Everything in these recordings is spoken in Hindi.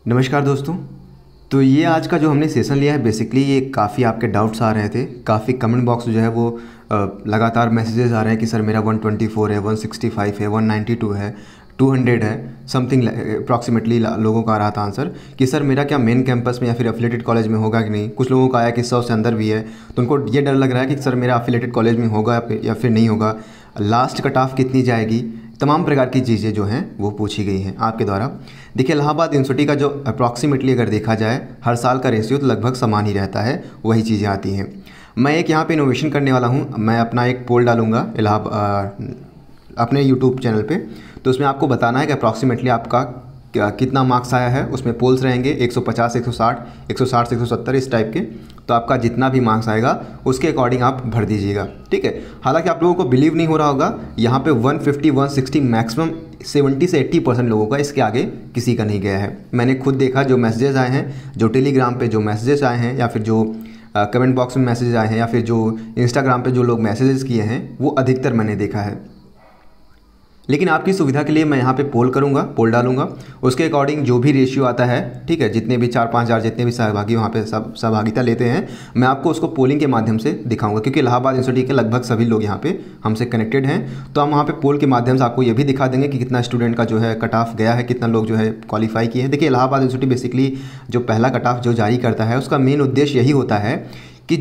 नमस्कार दोस्तों। तो ये आज का जो हमने सेशन लिया है, बेसिकली ये काफ़ी आपके डाउट्स आ रहे थे, काफ़ी कमेंट बॉक्स जो है वो लगातार मैसेजेस आ रहे हैं कि सर मेरा 124 है, 165 है, 192 है, 200 है, समथिंग अप्रॉक्सीमेटली लोगों का आ रहा था आंसर कि सर मेरा क्या मेन कैंपस में या फिर एफिलेटेड कॉलेज में होगा कि नहीं। कुछ लोगों का आया कि 100 से अंदर भी है, तो उनको ये डर लग रहा है कि सर मेरा एफिलेटेड कॉलेज में होगा या फिर नहीं होगा, लास्ट कट ऑफ कितनी जाएगी, तमाम प्रकार की चीज़ें जो हैं वो पूछी गई हैं आपके द्वारा। देखिए, इलाहाबाद यूनिवर्सिटी का जो अप्रॉक्सीमेटली अगर देखा जाए हर साल का रेशियो तो लगभग समान ही रहता है, वही चीज़ें आती हैं। मैं एक यहाँ पे इनोवेशन करने वाला हूँ, मैं अपना एक पोल डालूँगा अपने यूट्यूब चैनल पे, तो उसमें आपको बताना है कि अप्रॉक्सीमेटली आपका कितना मार्क्स आया है। उसमें पोल्स रहेंगे 150, 160, 160 से 170 इस टाइप के। तो आपका जितना भी मार्क्स आएगा उसके अकॉर्डिंग आप भर दीजिएगा, ठीक है। हालांकि आप लोगों को बिलीव नहीं हो रहा होगा, यहाँ पे 150, 160 मैक्सिमम 70 से 80% लोगों का, इसके आगे किसी का नहीं गया है। मैंने खुद देखा, जो मैसेजेस आए हैं, जो टेलीग्राम पे जो मैसेजेस आए हैं, या फिर जो कमेंट बॉक्स में मैसेजेस आए हैं, या फिर जो इंस्टाग्राम पे जो लोग मैसेजेस किए हैं, वो अधिकतर मैंने देखा है। लेकिन आपकी सुविधा के लिए मैं यहाँ पे पोल करूँगा, पोल डालूंगा, उसके अकॉर्डिंग जो भी रेशियो आता है, ठीक है, जितने भी 4-5 हज़ार जितने भी सहभागी वहाँ पे सहभागिता लेते हैं, मैं आपको उसको पोलिंग के माध्यम से दिखाऊंगा, क्योंकि इलाहाबाद यूनिवर्सिटी के लगभग सभी लोग यहाँ पे हमसे कनेक्टेड हैं। तो हम वहाँ पे पोल के माध्यम से आपको ये भी दिखा देंगे कि कितना स्टूडेंट का जो है कट ऑफ गया है, कितना लोग जो है क्वालिफाई किए हैं। देखिए, इलाहाबाद यूनिवर्सिटी बेसिकली जो पहला कट ऑफ जो जारी करता है, उसका मेन उद्देश्य यही होता है कि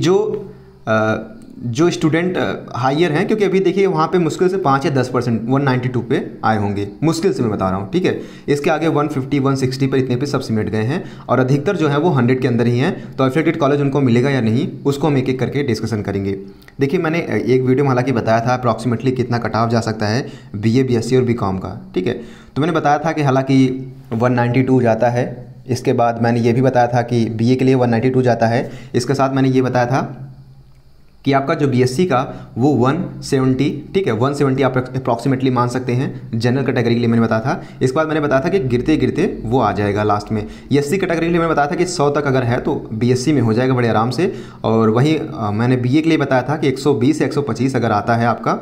जो स्टूडेंट हायर हैं, क्योंकि अभी देखिए वहाँ पे मुश्किल से 5 या 10% 192 पे आए होंगे, मुश्किल से मैं बता रहा हूँ, ठीक है। इसके आगे 150, 160 पर इतने पे सब सिमट गए हैं, और अधिकतर जो है वो 100 के अंदर ही हैं। तो एफिलिएटेड कॉलेज उनको मिलेगा या नहीं, उसको हम एक एक करके डिस्कशन करेंगे। देखिए, मैंने एक वीडियो में हालांकि बताया था अप्रॉक्सीमेटली कितना कट ऑफ जा सकता है BA, BSc और BCom का, ठीक है। तो मैंने बताया था कि हालाँकि 192 जाता है। इसके बाद मैंने ये भी बताया था कि BA के लिए 192 जाता है। इसके साथ मैंने ये बताया था कि आपका जो BSc का वो 170, ठीक है, 170 आप अप्रॉक्सीमेटली मान सकते हैं जनरल कैटेगरी के लिए, मैंने बताया था। इसके बाद मैंने बताया था कि गिरते गिरते वो आ जाएगा लास्ट में। SC कैटेगरी के लिए मैंने बताया था कि 100 तक अगर है तो BSc में हो जाएगा बड़े आराम से। और वहीं मैंने BA के लिए बताया था कि 120 से 125 अगर आता है आपका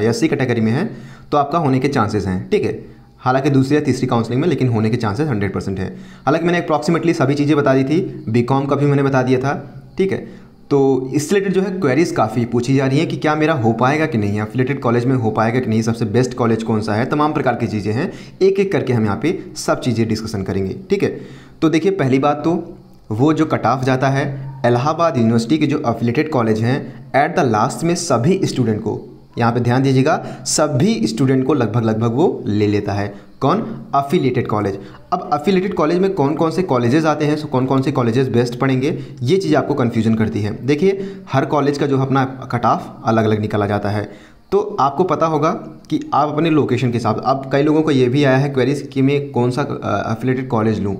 SC कैटेगरी में है तो आपका होने के चांसेस हैं, ठीक है। हालांकि दूसरी या तीसरी काउंसलिंग में, लेकिन होने के चांसेस 100% है। हालांकि मैंने अप्रॉक्सीमेटली सभी चीज़ें बता दी थी, BCom का भी मैंने बता दिया था, ठीक है। तो इससे रिलेटेड जो है क्वेरीज काफ़ी पूछी जा रही हैं कि क्या मेरा हो पाएगा कि नहीं, एफिलिएटेड कॉलेज में हो पाएगा कि नहीं, सबसे बेस्ट कॉलेज कौन सा है, तमाम प्रकार की चीज़ें हैं। एक एक करके हम यहाँ पे सब चीज़ें डिस्कशन करेंगे, ठीक है। तो देखिए, पहली बात तो वो जो कट ऑफ जाता है इलाहाबाद यूनिवर्सिटी के जो एफिलिएटेड कॉलेज हैं, एट द लास्ट में सभी स्टूडेंट को, यहाँ पे ध्यान दीजिएगा, सभी स्टूडेंट को लगभग वो ले लेता है। कौन? Affiliated college. अब अफिलिएटेड कॉलेज में कौन कौन से कॉलेजेस आते हैं, सो कौन कौन से कॉलेजेस बेस्ट पढ़ेंगे, ये चीज़ आपको कन्फ्यूजन करती है। देखिए, हर कॉलेज का जो अपना कट ऑफ अलग अलग निकाला जाता है, तो आपको पता होगा कि आप अपने लोकेशन के हिसाब, अब कई लोगों को ये भी आया है क्वेरीज कि मैं कौन सा अफिलिएटेड कॉलेज लूँ।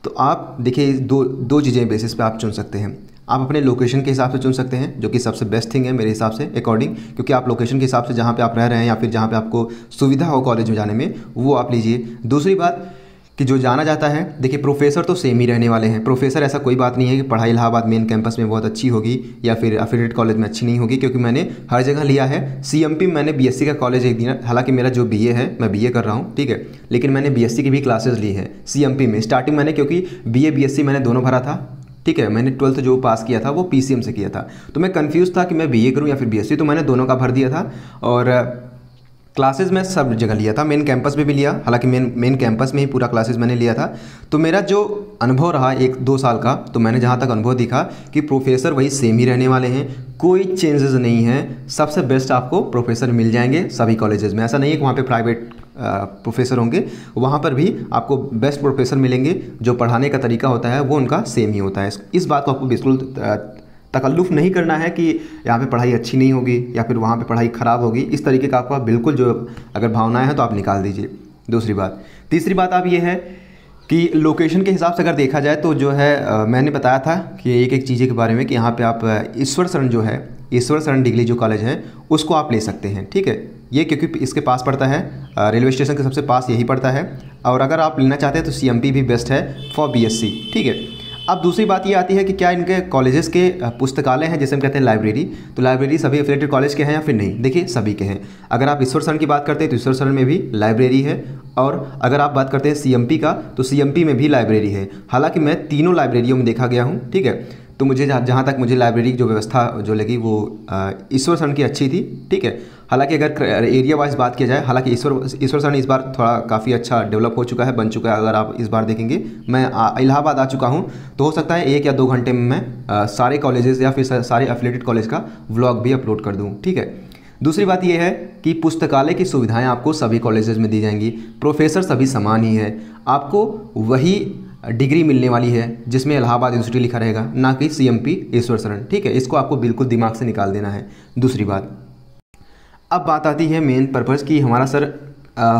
तो आप देखिए, दो चीज़ें बेसिस पे आप चुन सकते हैं। आप अपने लोकेशन के हिसाब से चुन सकते हैं, जो कि सबसे बेस्ट थिंग है मेरे हिसाब से अकॉर्डिंग, क्योंकि आप लोकेशन के हिसाब से जहाँ पे आप रह रहे हैं या फिर जहाँ पे आपको सुविधा हो कॉलेज में जाने में, वो आप लीजिए। दूसरी बात कि जो जाना जाता है, देखिए प्रोफेसर तो सेम ही रहने वाले हैं। प्रोफेसर ऐसा कोई बात नहीं है कि पढ़ाई इलाहाबाद मेन कैंपस में बहुत अच्छी होगी या फिर एफिलिएटेड कॉलेज में अच्छी नहीं होगी, क्योंकि मैंने हर जगह लिया है। CMP में मैंने BSc का कॉलेज एक दिन, हालांकि मेरा जो BA है, मैं BA कर रहा हूँ, ठीक है, लेकिन मैंने BSc की भी क्लासेस ली है CMP में स्टार्टिंग मैंने, क्योंकि BA BSc मैंने दोनों भरा था, ठीक है। मैंने 12th जो पास किया था वो PCM से किया था, तो मैं कंफ्यूज था कि मैं BA करूं या फिर BSc, तो मैंने दोनों का भर दिया था। और क्लासेस में सब जगह लिया था, मेन कैंपस में भी लिया, हालांकि मेन कैंपस में ही पूरा क्लासेस मैंने लिया था। तो मेरा जो अनुभव रहा 1-2 साल का, तो मैंने जहाँ तक अनुभव दिखा कि प्रोफेसर वही सेम ही रहने वाले हैं, कोई चेंजेस नहीं है। सबसे बेस्ट आपको प्रोफेसर मिल जाएंगे सभी कॉलेजेस में। ऐसा नहीं है कि वहाँ पे प्राइवेट प्रोफेसर होंगे, वहाँ पर भी आपको बेस्ट प्रोफेसर मिलेंगे। जो पढ़ाने का तरीका होता है वो उनका सेम ही होता है। इस बात को आपको बिल्कुल तकल्लुफ़ नहीं करना है कि यहाँ पे पढ़ाई अच्छी नहीं होगी या फिर वहाँ पे पढ़ाई ख़राब होगी। इस तरीके का आपका बिल्कुल जो अगर भावनाएं हैं तो आप निकाल दीजिए। दूसरी बात, तीसरी बात आप ये है कि लोकेशन के हिसाब से अगर देखा जाए तो जो है मैंने बताया था कि एक एक चीज़ें के बारे में, कि यहाँ पे आप ईश्वर शरण जो है, ईश्वर शरण डिग्री जो कॉलेज है उसको आप ले सकते हैं, ठीक है। ये क्योंकि इसके पास पड़ता है, रेलवे स्टेशन के सबसे पास यही पड़ता है। और अगर आप लेना चाहते हैं तो CMP भी बेस्ट है फॉर BSc, ठीक है। अब दूसरी बात ये आती है कि क्या इनके कॉलेजेस के पुस्तकालय हैं, जैसे हम कहते हैं लाइब्रेरी, तो लाइब्रेरी सभी एफिलिएटेड कॉलेज के हैं या फिर नहीं? देखिए सभी के हैं। अगर आप ईश्वर शरण की बात करते हैं तो ईश्वर शरण में भी लाइब्रेरी है, और अगर आप बात करते हैं सीएमपी का तो सीएमपी में भी लाइब्रेरी है। हालांकि मैं तीनों लाइब्रेरियों में देखा गया हूँ, ठीक है, तो मुझे जहाँ तक मुझे लाइब्रेरी की जो व्यवस्था जो लगी वो ईश्वर शरण की अच्छी थी, ठीक है। हालांकि अगर एरिया वाइज बात किया जाए, हालांकि ईश्वर शरण इस बार थोड़ा काफ़ी अच्छा डेवलप हो चुका है, बन चुका है। अगर आप इस बार देखेंगे, मैं इलाहाबाद आ चुका हूँ, तो हो सकता है 1 या 2 घंटे में मैं सारे कॉलेजेस या फिर सारे एफिलिएटेड कॉलेज का व्लॉग भी अपलोड कर दूँ, ठीक है। दूसरी बात यह है कि पुस्तकालय की सुविधाएं आपको सभी कॉलेजेस में दी जाएंगी, प्रोफेसर सभी समान ही है, आपको वही डिग्री मिलने वाली है जिसमें इलाहाबाद यूनिवर्सिटी लिखा रहेगा, ना कि सीएमपी ईश्वर शरण, ठीक है। इसको आपको बिल्कुल दिमाग से निकाल देना है। दूसरी बात, अब बात आती है मेन पर्पज़ कि हमारा सर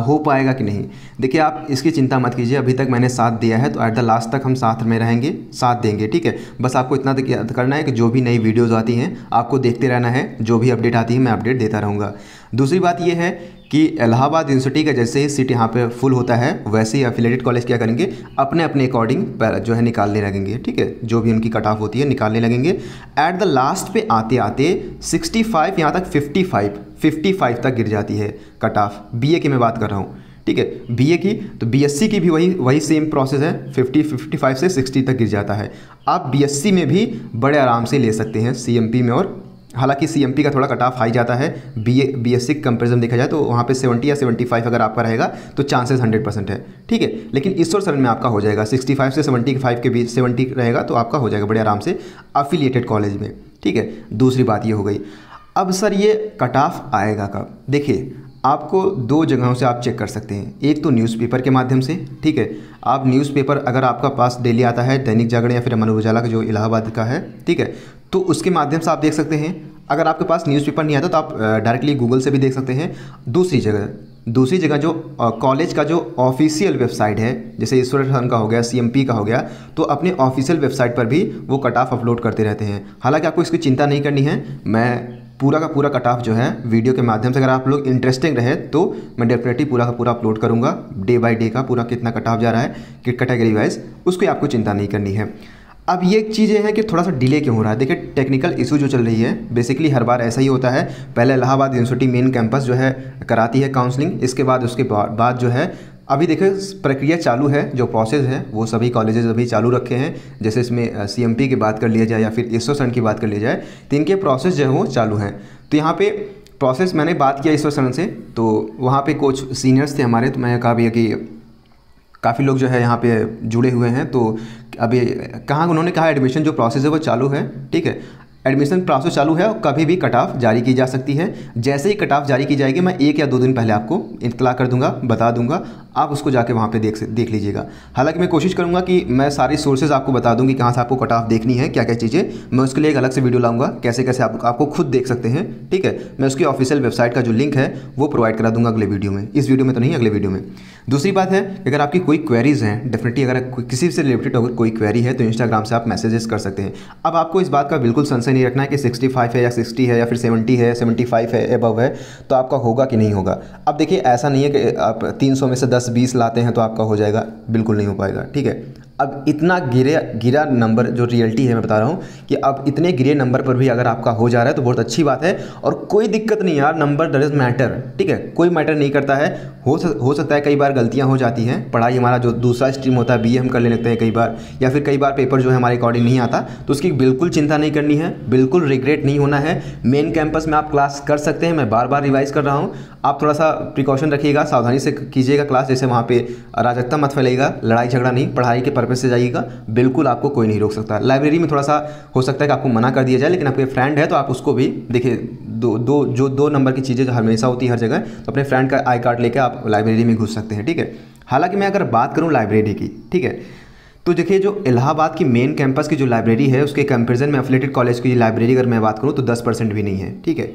हो पाएगा कि नहीं। देखिए आप इसकी चिंता मत कीजिए, अभी तक मैंने साथ दिया है, तो एट द लास्ट तक हम साथ में रहेंगे, साथ देंगे, ठीक है। बस आपको इतना याद करना है कि जो भी नई वीडियोज़ आती हैं आपको देखते रहना है, जो भी अपडेट आती है मैं अपडेट देता रहूँगा। दूसरी बात यह है कि इलाहाबाद यूनिवर्सिटी का जैसे ही सीट यहाँ पे फुल होता है, वैसे ही एफिलिएटेड कॉलेज क्या करेंगे, अपने अपने अकॉर्डिंग जो है निकालने लगेंगे, ठीक है। जो भी उनकी कट ऑफ होती है निकालने लगेंगे। एट द लास्ट पे आते आते 65 यहाँ तक 55 तक गिर जाती है कट ऑफ। बीए की मैं बात कर रहा हूँ, ठीक है, बीए की। तो बीएससी की भी वही सेम प्रोसेस है, 55 से 60 तक गिर जाता है। आप बीएससी में भी बड़े आराम से ले सकते हैं सीएमपी में, और हालांकि सीएमपी का थोड़ा कट ऑफ हाई जाता है, बीएससी कंपैरिजन देखा जाए तो वहाँ पे 70 या 75 अगर आपका रहेगा तो चांसेस 100% है, ठीक है। लेकिन ईश्वर शरण में आपका हो जाएगा 65 से 75 के बीच, 70 रहेगा तो आपका हो जाएगा बड़े आराम से एफिलिएटेड कॉलेज में, ठीक है। दूसरी बात ये हो गई। अब सर ये कट ऑफ आएगा कब? देखिए आपको 2 जगहों से आप चेक कर सकते हैं। एक तो न्यूज़पेपर के माध्यम से, ठीक है। आप न्यूज़पेपर अगर आपका पास डेली आता है, दैनिक जागरण या फिर अमर उजाला का जो इलाहाबाद का है, ठीक है, तो उसके माध्यम से आप देख सकते हैं। अगर आपके पास न्यूज़पेपर नहीं आता तो आप डायरेक्टली गूगल से भी देख सकते हैं। दूसरी जगह जो कॉलेज का जो ऑफिशियल वेबसाइट है, जैसे ईश्वर शरण का हो गया, सीएमपी का हो गया, तो अपने ऑफिशियल वेबसाइट पर भी वो कट ऑफ अपलोड करते रहते हैं। हालांकि आपको इसकी चिंता नहीं करनी है, मैं पूरा का पूरा कट ऑफ जो है वीडियो के माध्यम से, अगर आप लोग इंटरेस्टिंग रहे तो मैं डेफिनेटली पूरा का पूरा अपलोड करूँगा, डे बाय डे का पूरा कितना कट ऑफ जा रहा है कि कैटेगरी वाइज, उसकी आपको चिंता नहीं करनी है। अब ये चीज़ें हैं कि थोड़ा सा डिले क्यों हो रहा है। देखिए टेक्निकल इशू जो चल रही है, बेसिकली हर बार ऐसा ही होता है। पहले इलाहाबाद यूनिवर्सिटी मेन कैंपस जो है कराती है काउंसलिंग, इसके बाद जो है अभी देखिए प्रक्रिया चालू है, जो प्रोसेस है वो सभी कॉलेजेस अभी चालू रखे हैं। जैसे इसमें सीएमपी की बात कर लिया जाए या फिर ईश्वर शरण की बात कर लिया जाए, तो इनके प्रोसेस जो है वो चालू हैं। तो यहाँ पे प्रोसेस मैंने बात किया ईश्वर शरण से, तो वहाँ पे कुछ सीनियर्स थे हमारे, तो मैं कहा भैया कि काफ़ी लोग जो है यहाँ पे जुड़े हुए हैं, तो अभी कहाँ उन्होंने कहा एडमिशन जो प्रोसेस है वो चालू है, ठीक है। एडमिशन प्रोसेस चालू है और कभी भी कट ऑफ जारी की जा सकती है। जैसे ही कट ऑफ जारी की जाएगी मैं 1 या 2 दिन पहले आपको इत्तला कर दूंगा, बता दूंगा, आप उसको जाके वहाँ पे देख लीजिएगा। हालांकि मैं कोशिश करूँगा कि मैं सारी सोर्सेज आपको बता दूँ कि कहाँ से आपको कट ऑफ देखनी है, क्या क्या चीज़ें, मैं उसके लिए एक अलग से वीडियो लाऊंगा, कैसे कैसे आपको खुद देख सकते हैं, ठीक है। मैं उसकी ऑफिशियल वेबसाइट का जो लिंक है वो प्रोवाइड करा दूंगा अगले वीडियो में, इस वीडियो में तो नहीं, अगले वीडियो में। दूसरी बात है कि अगर आपकी कोई क्वेरीज़ हैं, डेफिनेटली अगर किसी से रिलेटेड अगर कोई क्वेरी है तो इंस्टाग्राम से आप मैसेजेस कर सकते हैं। अब आपको इस बात का बिल्कुल संशय नहीं रखना है कि 65 है या 60 है या फिर 70 है, 75 है, एबव है तो आपका होगा कि नहीं होगा। अब देखिए ऐसा नहीं है कि आप 300 में से 10-20 लाते हैं तो आपका हो जाएगा, बिल्कुल नहीं हो पाएगा, ठीक है। अब इतना गिरा नंबर जो रियलिटी है मैं बता रहा हूँ कि अब इतने गिरे नंबर पर भी अगर आपका हो जा रहा है तो बहुत अच्छी बात है, और कोई दिक्कत नहीं यार, नंबर डजंट मैटर, ठीक है, कोई मैटर नहीं करता है। हो सकता है कई बार गलतियाँ हो जाती हैं, पढ़ाई हमारा जो दूसरा स्ट्रीम होता है बीए हम कर लेने लगते हैं कई बार, या फिर कई बार पेपर जो है हमारे अकॉर्डिंग नहीं आता, तो उसकी बिल्कुल चिंता नहीं करनी है, बिल्कुल रिग्रेट नहीं होना है। मेन कैंपस में आप क्लास कर सकते हैं, मैं बार बार रिवाइज कर रहा हूँ, आप थोड़ा सा प्रिकॉशन रखिएगा, सावधानी से कीजिएगा क्लास, जैसे वहाँ पे अराजकता मत फैलाइएगा, लड़ाई झगड़ा नहीं, पढ़ाई के पर्पज़ से जाइएगा, बिल्कुल आपको कोई नहीं रोक सकता। लाइब्रेरी में थोड़ा सा हो सकता है कि आपको मना कर दिया जाए, लेकिन आपके फ्रेंड है तो आप उसको भी देखिए, दो नंबर की चीज़ें जो हमेशा होती है हर जगह, तो अपने फ्रेंड का आई कार्ड लेकर आप लाइब्रेरी में घुस सकते हैं, ठीक है। हालांकि मैं अगर बात करूँ लाइब्रेरी की, ठीक है, तो देखिए जो इलाहाबाद की मेन कैंपस की जो लाइब्रेरी है उसके कंपैरिजन में एफिलिएटेड कॉलेज की लाइब्रेरी अगर मैं बात करूँ तो 10% भी नहीं है, ठीक है।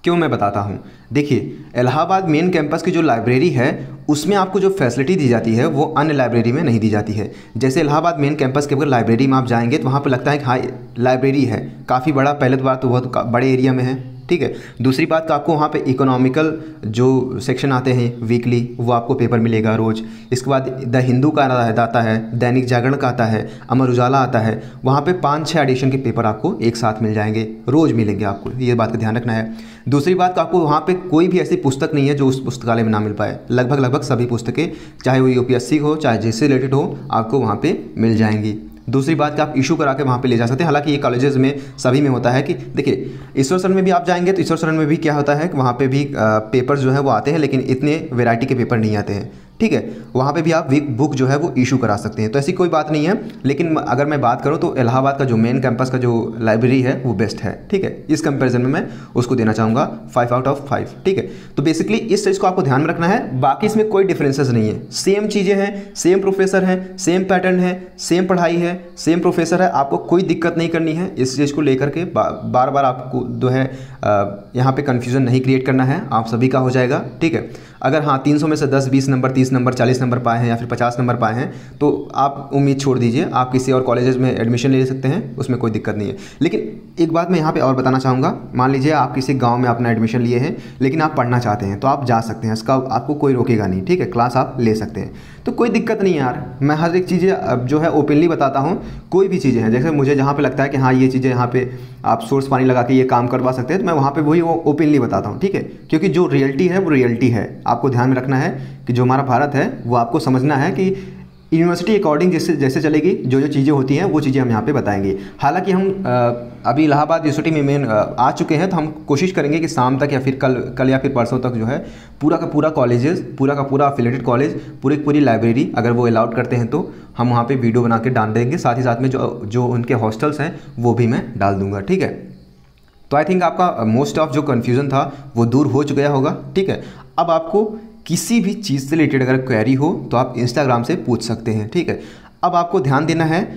क्यों मैं बताता हूँ। देखिए इलाहाबाद मेन कैंपस की जो लाइब्रेरी है उसमें आपको जो फैसिलिटी दी जाती है वो अन्य लाइब्रेरी में नहीं दी जाती है। जैसे इलाहाबाद मेन कैंपस के अगर लाइब्रेरी में आप जाएंगे तो वहाँ पर लगता है कि हाँ लाइब्रेरी है, काफ़ी बड़ा, पहले तो बात तो बहुत बड़े एरिया में है, ठीक है। दूसरी बात, तो आपको वहाँ पे इकोनॉमिकल जो सेक्शन आते हैं वीकली, वो आपको पेपर मिलेगा रोज़। इसके बाद द हिंदू का आता है, दैनिक जागरण का आता है, अमर उजाला आता है। वहाँ पे 5-6 एडिशन के पेपर आपको एक साथ मिल जाएंगे, रोज़ मिलेंगे आपको, ये बात का ध्यान रखना है। दूसरी बात, तो आपको वहाँ पे कोई भी ऐसी पुस्तक नहीं है जो उस पुस्तकालय में ना मिल पाए। लगभग सभी पुस्तकें, चाहे वो यूपीएससी हो चाहे जिससे रिलेटेड हो, आपको वहाँ पे मिल जाएंगी। दूसरी बात कि आप इशू करा के वहाँ पे ले जा सकते हैं। हालांकि ये कॉलेजेस में सभी में होता है कि देखिए, ईश्वर शरण में भी आप जाएंगे तो ईश्वर शरण में भी क्या होता है कि वहाँ पे भी पेपर्स जो है वो आते हैं, लेकिन इतने वैरायटी के पेपर नहीं आते हैं, ठीक है। वहाँ पे भी आप बुक जो है वो इशू करा सकते हैं, तो ऐसी कोई बात नहीं है। लेकिन अगर मैं बात करूँ तो इलाहाबाद का जो मेन कैंपस का जो लाइब्रेरी है वो बेस्ट है, ठीक है। इस कंपैरिजन में मैं उसको देना चाहूँगा 5 आउट ऑफ 5, ठीक है। तो बेसिकली इस चीज़ को आपको ध्यान में रखना है, बाकी इसमें कोई डिफरेंसेस नहीं है, सेम चीज़ें हैं, सेम प्रोफेसर हैं, सेम पैटर्न है, सेम पढ़ाई है, सेम प्रोफेसर है। आपको कोई दिक्कत नहीं करनी है इस चीज़ को लेकर के, बार बार आपको जो है यहाँ पे कन्फ्यूज़न नहीं क्रिएट करना है, आप सभी का हो जाएगा, ठीक है। अगर हाँ 300 में से 10, 20 नंबर, 30 नंबर, 40 नंबर पाए हैं या फिर 50 नंबर पाए हैं तो आप उम्मीद छोड़ दीजिए, आप किसी और कॉलेजेस में एडमिशन ले सकते हैं, उसमें कोई दिक्कत नहीं है। लेकिन एक बात मैं यहाँ पे और बताना चाहूँगा, मान लीजिए आप किसी गांव में अपना एडमिशन लिए हैं लेकिन आप पढ़ना चाहते हैं तो आप जा सकते हैं, इसका आपको कोई रोकेगा नहीं, ठीक है। क्लास आप ले सकते हैं, तो कोई दिक्कत नहीं है यार। मैं हर एक चीज़ें जो है ओपनली बताता हूँ, कोई भी चीज़ें हैं जैसे मुझे जहाँ पे लगता है कि हाँ ये चीज़ें यहाँ पे आप सोर्स पानी लगा के ये काम करवा सकते हैं तो मैं वहाँ पे वही ओपनली बताता हूँ, ठीक है। क्योंकि जो रियलिटी है वो रियलिटी है, आपको ध्यान में रखना है कि जो हमारा भारत है वो आपको समझना है कि यूनिवर्सिटी अकॉर्डिंग जैसे चलेगी, जो चीज़ें होती हैं वो चीज़ें हम यहाँ पे बताएंगे। हालांकि हम अभी इलाहाबाद यूनिवर्सिटी में मेन आ चुके हैं, तो हम कोशिश करेंगे कि शाम तक या फिर कल या फिर परसों तक जो है पूरा का पूरा कॉलेजेस, पूरा का पूरा अफिलेटेड कॉलेज, पूरी लाइब्रेरी अगर वो अलाउड करते हैं तो हम वहाँ पे वीडियो बना के डाल देंगे। साथ ही साथ में जो उनके हॉस्टल्स हैं वो भी मैं डाल दूँगा, ठीक है। तो आई थिंक आपका मोस्ट ऑफ जो कन्फ्यूज़न था वो दूर हो चुका होगा, ठीक है। अब आपको किसी भी चीज़ से रिलेटेड अगर क्वेरी हो तो आप इंस्टाग्राम से पूछ सकते हैं, ठीक है। अब आपको ध्यान देना है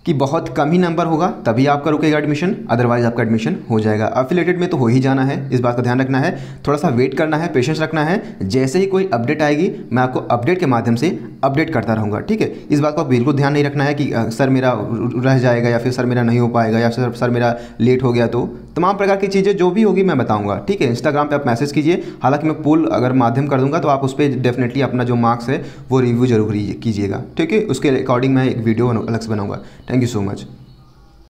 कि बहुत कम ही नंबर होगा तभी आपका रुकेगा एडमिशन, अदरवाइज आपका एडमिशन हो जाएगा। एफिलिएटेड में तो हो ही जाना है, इस बात का ध्यान रखना है, थोड़ा सा वेट करना है, पेशेंस रखना है। जैसे ही कोई अपडेट आएगी मैं आपको अपडेट के माध्यम से अपडेट करता रहूँगा, ठीक है। इस बात का बिल्कुल ध्यान नहीं रखना है कि सर मेरा रह जाएगा या फिर सर मेरा नहीं हो पाएगा या फिर सर मेरा लेट हो गया, तो तमाम प्रकार की चीज़ें जो भी होगी मैं बताऊँगा, ठीक है। इंस्टाग्राम पर आप मैसेज कीजिए, हालांकि मैं पोल अगर माध्यम कर दूँगा तो आप उस पर डेफिनेटली अपना जो मार्क्स है वो रिव्यू जरूर कीजिएगा, ठीक है। उसके अकॉर्डिंग मैं एक वीडियो अलग से बनाऊँगा। Thank you so much.